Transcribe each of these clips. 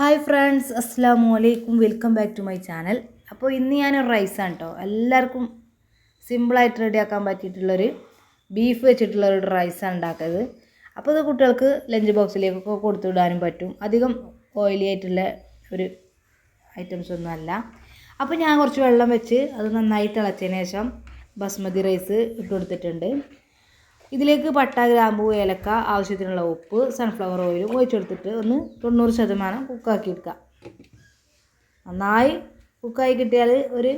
Hi friends, അസ്സലാമു അലൈക്കും. Welcome back to my channel. അപ്പോൾ ഇന്ന് ഞാനൊരു റൈസാണ് കേട്ടോ, എല്ലാവർക്കും സിമ്പിളായിട്ട് റെഡിയാക്കാൻ പറ്റിയിട്ടുള്ളൊരു ബീഫ് വെച്ചിട്ടുള്ളൊരു റൈസാണ് ഉണ്ടാക്കുന്നത്. അപ്പോൾ ഇത് കുട്ടികൾക്ക് ലഞ്ച് ബോക്സിലേക്കൊക്കെ കൊടുത്തു വിടാനും പറ്റും. അധികം ഓയിലി ആയിട്ടുള്ള ഒരു ഐറ്റംസ് ഒന്നും അല്ല. അപ്പോൾ ഞാൻ കുറച്ച് വെള്ളം വെച്ച് അത് നന്നായി തിളച്ചതിന് ശേഷം ബസ്മതി റൈസ് ഇട്ട് കൊടുത്തിട്ടുണ്ട്. ഇതിലേക്ക് പട്ട, ഗ്രാമ്പൂ, ഏലക്ക, ആവശ്യത്തിനുള്ള ഉപ്പ്, സൺഫ്ലവർ ഓയിലും ഒഴിച്ചെടുത്തിട്ട് ഒന്ന് 90% കുക്കാക്കി എടുക്കുക. നന്നായി കുക്കായി കിട്ടിയാൽ ഒരു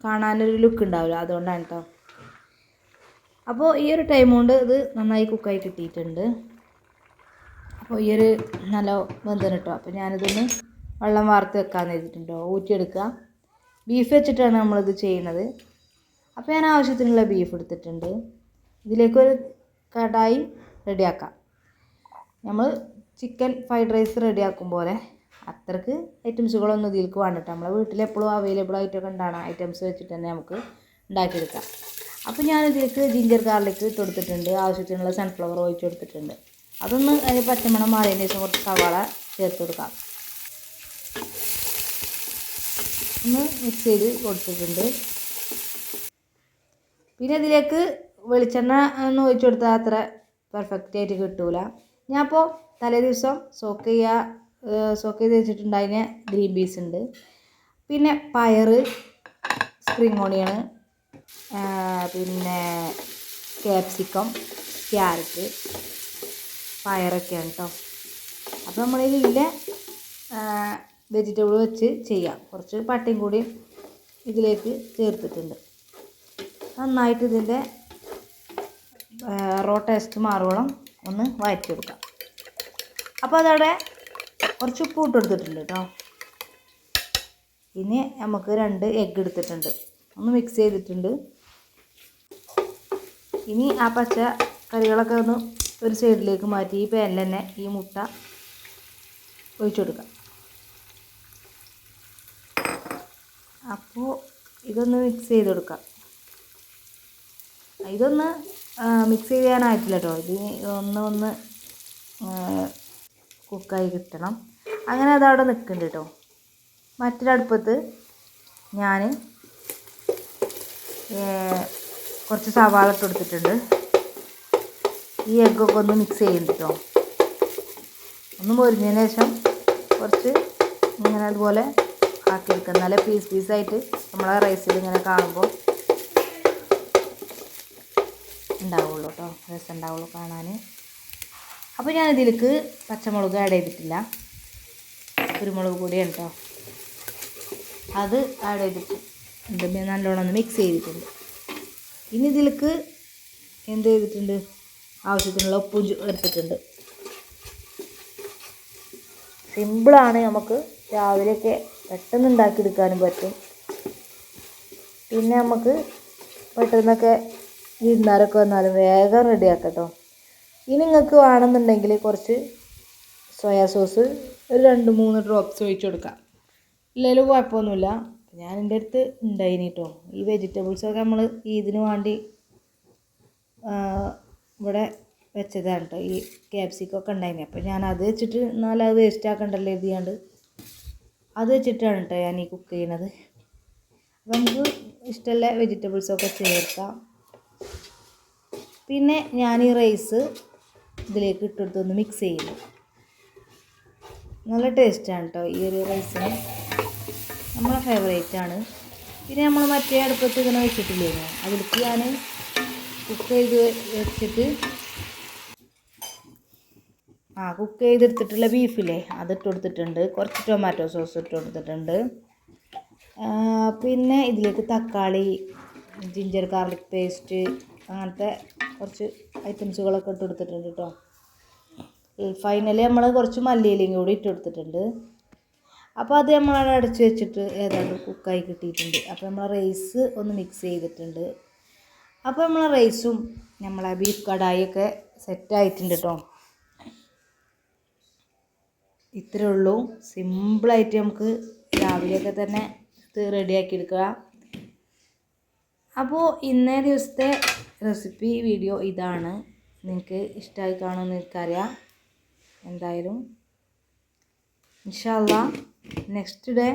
കാണാനൊരു ലുക്ക് ഉണ്ടാവില്ല, അതുകൊണ്ടാണ് കേട്ടോ. അപ്പോൾ ഈ ഒരു ടൈം കൊണ്ട് ഇത് നന്നായി കുക്കായി കിട്ടിയിട്ടുണ്ട്. അപ്പോൾ ഈ ഒരു നല്ല വെന്തന് കേട്ടോ. അപ്പോൾ ഞാനിതൊന്ന് വെള്ളം വാർത്ത് വെക്കാമെന്ന് വെച്ചിട്ടുണ്ടോ, ഊറ്റിയെടുക്കുക. ബീഫ് വെച്ചിട്ടാണ് നമ്മളിത് ചെയ്യുന്നത്. അപ്പോൾ ഞാൻ ആവശ്യത്തിനുള്ള ബീഫ് എടുത്തിട്ടുണ്ട്. ഇതിലേക്കൊരു കടായി റെഡിയാക്കാം. നമ്മൾ ചിക്കൻ ഫ്രൈഡ് റൈസ് റെഡിയാക്കും പോലെ അത്രക്ക് ഐറ്റംസുകളൊന്നും ഇതിലേക്ക് വേണ്ടിട്ട് നമ്മളെ വീട്ടിലെപ്പോഴും അവൈലബിൾ ആയിട്ടൊക്കെ ഉണ്ടാകുന്ന ഐറ്റംസ് വെച്ചിട്ട് തന്നെ നമുക്ക് ഉണ്ടാക്കിയെടുക്കാം. അപ്പോൾ ഞാനിതിലേക്ക് ജിഞ്ചർ ഗാർലിക് ഇട്ട് കൊടുത്തിട്ടുണ്ട്. ആവശ്യത്തിനുള്ള സൺഫ്ലവർ ഒഴിച്ച് കൊടുത്തിട്ടുണ്ട്. അതൊന്ന് അതിന് പച്ചമണം മാറിയതിന് ശേഷം കുറച്ച് സവാള ചേർത്ത് കൊടുക്കാം. ഒന്ന് മിക്സ് ചെയ്ത് കൊടുത്തിട്ടുണ്ട്. പിന്നെ ഇതിലേക്ക് വെളിച്ചെണ്ണ ഒന്ന് ഒഴിച്ചു കൊടുത്താൽ അത്ര പെർഫെക്റ്റ് ആയിട്ട് കിട്ടൂല. ഞാനിപ്പോൾ തലേ ദിവസം സോക്ക് ചെയ്ത് വെച്ചിട്ടുണ്ടായിരുന്ന ഗ്രീൻ പീസ് ഉണ്ട്, പിന്നെ പയർ, സ്പ്രിംഗ് ഓണിയൻ, പിന്നെ ക്യാപ്സിക്കം, ക്യാരറ്റ്, പയറൊക്കെയാണ് കേട്ടോ. അപ്പോൾ നമ്മളിതിലെ വെജിറ്റബിൾ വെച്ച് ചെയ്യാം. കുറച്ച് പട്ടയും കൂടി ഇതിലേക്ക് ചേർത്തിട്ടുണ്ട്. നന്നായിട്ട് ഇതിൻ്റെ റോ ടേസ്റ്റ് മാറുവോളം ഒന്ന് വഴറ്റി കൊടുക്കാം. അപ്പോൾ അതവിടെ കുറച്ച് ഉപ്പ് ഇട്ട് കൊടുത്തിട്ടുണ്ട് കേട്ടോ. ഇനി നമുക്ക് 2 എഗ്ഗ് എടുത്തിട്ടുണ്ട്, ഒന്ന് മിക്സ് ചെയ്തിട്ടുണ്ട്. ഇനി ആ പച്ച കറികളൊക്കെ ഒന്ന് ഒരു സൈഡിലേക്ക് മാറ്റി ഈ പാനിൽ തന്നെ ഈ മുട്ട ഒഴിച്ചു കൊടുക്കാം. അപ്പോൾ ഇതൊന്ന് മിക്സ് ചെയ്ത് കൊടുക്കാം. ഇതൊന്ന് മിക്സ് ചെയ്യാനായിട്ടില്ല കേട്ടോ. ഇത് ഒന്ന് കുക്കായി കിട്ടണം. അങ്ങനെ അതവിടെ നിൽക്കുന്നുണ്ട് കേട്ടോ. മറ്റൊരടുപ്പത്ത് ഞാൻ കുറച്ച് സവാള ഇട്ട് കൊടുത്തിട്ടുണ്ട്. ഈ എഗ്ഗൊക്കെ ഒന്ന് മിക്സ് ചെയ്യുന്നുണ്ട് കേട്ടോ. ഒന്ന് പൊരിഞ്ഞതിന് ശേഷം കുറച്ച് ഇങ്ങനെ അതുപോലെ ആക്കിയെടുക്കുക. നല്ല പീസായിട്ട് നമ്മളെ റൈസിൽ ഇങ്ങനെ കാണുമ്പോൾ ഉണ്ടാവുള്ളൂ കേട്ടോ, രസം ഉണ്ടാവുള്ളൂ കാണാൻ. അപ്പോൾ ഞാനിതിലേക്ക് പച്ചമുളക് ആഡ് ചെയ്തിട്ടില്ല, കുരുമുളക് പൊടിയാണ് കേട്ടോ. അത് ആഡ് ചെയ്തിട്ട് എന്തെങ്കിലും നല്ലോണം ഒന്ന് മിക്സ് ചെയ്തിട്ടുണ്ട്. ഇനി ഇതിലേക്ക് എന്ത് ചെയ്തിട്ടുണ്ട്, ആവശ്യത്തിനുള്ള ഉപ്പും ചേർത്തിട്ടുണ്ട്. സിമ്പിളാണ്, നമുക്ക് രാവിലെയൊക്കെ പെട്ടെന്ന് ഉണ്ടാക്കിയെടുക്കാനും പറ്റും. പിന്നെ നമുക്ക് പെട്ടെന്നൊക്കെ വിരുന്നാരൊക്കെ വന്നാലും വേഗം റെഡിയാക്കാം കേട്ടോ. ഇനി നിങ്ങൾക്ക് വേണമെന്നുണ്ടെങ്കിൽ കുറച്ച് സോയാ സോസ് ഒരു 2-3 ഡ്രോപ്സ് ഒഴിച്ച് കൊടുക്കാം. ഇല്ലെങ്കിലും കുഴപ്പമൊന്നുമില്ല. ഞാൻ എൻ്റെ അടുത്ത് ഉണ്ടായിന് കേട്ടോ. ഈ വെജിറ്റബിൾസൊക്കെ നമ്മൾ ഇതിന് വേണ്ടി ഇവിടെ വെച്ചതാണ് കേട്ടോ. ഈ ക്യാപ്സിക്കൊക്കെ ഉണ്ടായിന്. അപ്പോൾ ഞാൻ അത് വെച്ചിട്ട് എന്നാലും അത് വേസ്റ്റ് ആക്കണ്ടല്ലോ എഴുതിയാണ്ട് അത് വെച്ചിട്ടാണ് കേട്ടോ ഞാൻ ഈ കുക്ക് ചെയ്യണത്. അപ്പോൾ നമുക്ക് ഇഷ്ടമുള്ള വെജിറ്റബിൾസൊക്കെ ചേർക്കാം. പിന്നെ ഞാൻ ഈ റൈസ് ഇതിലേക്ക് ഇട്ടെടുത്തൊന്ന് മിക്സ് ചെയ്യുന്നു. നല്ല ടേസ്റ്റാണ് കേട്ടോ ഈ ഒരു റൈസിന്, നമ്മളെ ഫേവറേറ്റാണ്. പിന്നെ നമ്മൾ മറ്റേ അടുപ്പത്ത് ഇങ്ങനെ വെച്ചിട്ടില്ലേനോ, അതിലേക്ക് ഞാൻ കുക്ക് ചെയ്ത് വെച്ചിട്ട് കുക്ക് ചെയ്തെടുത്തിട്ടുള്ള ബീഫില്ലേ അതിട്ട് കൊടുത്തിട്ടുണ്ട്. കുറച്ച് ടൊമാറ്റോ സോസ് ഇട്ട് കൊടുത്തിട്ടുണ്ട്. പിന്നെ ഇതിലേക്ക് തക്കാളി, ജിഞ്ചർ ഗാർലിക് പേസ്റ്റ്, അങ്ങനത്തെ കുറച്ച് ഐറ്റംസുകളൊക്കെ ഇട്ട് കൊടുത്തിട്ടുണ്ട് കേട്ടോ. ഫൈനലി നമ്മൾ കുറച്ച് മല്ലിയിലയും കൂടി ഇട്ട് കൊടുത്തിട്ടുണ്ട്. അപ്പോൾ അത് നമ്മളവിടെ അടച്ച് വെച്ചിട്ട് ഏതാണ്ട് കുക്കായി കിട്ടിയിട്ടുണ്ട്. അപ്പോൾ നമ്മൾ റൈസ് ഒന്ന് മിക്സ് ചെയ്തിട്ടുണ്ട്. അപ്പോൾ നമ്മളെ റൈസും നമ്മളെ ബീഫ് കടായിയൊക്കെ സെറ്റായിട്ടുണ്ട് കേട്ടോ. ഇത്രയേ ഉള്ളൂ, സിമ്പിളായിട്ട് നമുക്ക് രാവിലെയൊക്കെ തന്നെ ഇത് റെഡിയാക്കി എടുക്കുക. അപ്പോൾ ഇന്നേ ദിവസത്തെ റെസിപ്പി വീഡിയോ ഇതാണ്. നിങ്ങൾക്ക് ഇഷ്ടമായി കാണുമെന്ന് എനിക്കറിയാം. എന്തായാലും ഇൻഷാ അല്ലാ നെക്സ്റ്റ് ഡേ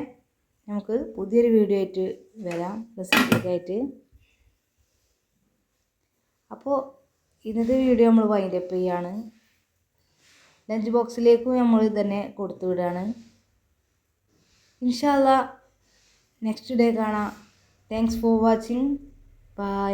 നമുക്ക് പുതിയൊരു വീഡിയോ ആയിട്ട് വരാം, റെസിപ്പിയൊക്കെ ആയിട്ട്. അപ്പോൾ ഇന്നത്തെ വീഡിയോ നമ്മൾ വൈൻഡപ്പ് ചെയ്യാണ്. ലഞ്ച് ബോക്സിലേക്കും നമ്മൾ തന്നെ കൊടുത്തു വിടുകയാണ്. ഇൻഷാ അല്ലാ നെക്സ്റ്റ് ഡേ കാണാം. Thanks for watching. ബൈ.